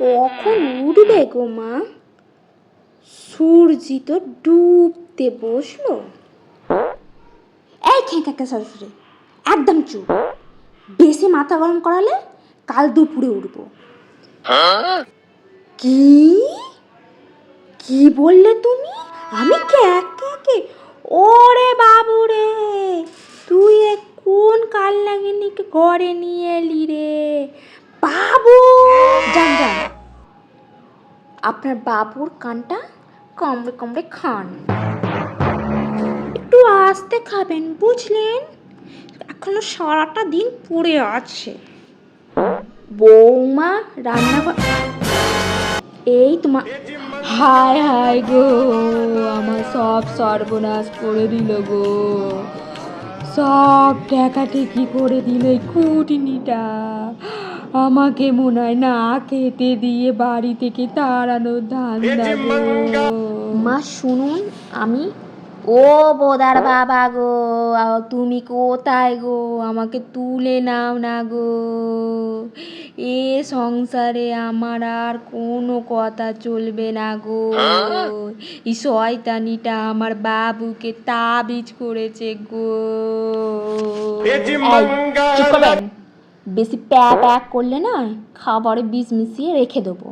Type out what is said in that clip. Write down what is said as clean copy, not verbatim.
কখন উঠবে গো মা? সূর্যি তো ডুবতে বসলো। এই খেঁকা শাশুড়ি, একদম চুপ। বেশি মাথা গরম করালে কাল দুপুরে উঠবো। কি কি বললে তুমি? আমি কে? ওরে বাবু রে, তুই কোন কাল নাগিনীকে ঘরে নিয়ে এলি রে বাবু? যান, আপনার বাবুর কানটা কামড়ে কামড়ে খান। একটু আস্তে খাবেন, বুঝলেন? এখনো সারাটা দিন পড়ে আছে। বৌমা রান্নাঘর, এই তোমার। হায় গো, আমার সব সর্বনাশ করে দিল গো। সব ঠেকাঠেকি করে দিল এই কুটনিটা। আমাকে মনে হয় না খেতে দিয়ে বাড়ি থেকে তাড়ানোর ধান্দা গো। মা শুনুন, আমি ও বোদার বাবা গো, তুমি কোথায় গো? আমাকে তুলে নাও না গো। এ সংসারে আমার আর কোনো কথা চলবে না গো। এই শয়তানিটা আমার বাবুকে তাবিজ করেছে গো। চুপ করবেন, বেশি প্যা করলে না খাবারে বিষ মিশিয়ে রেখে দেবো।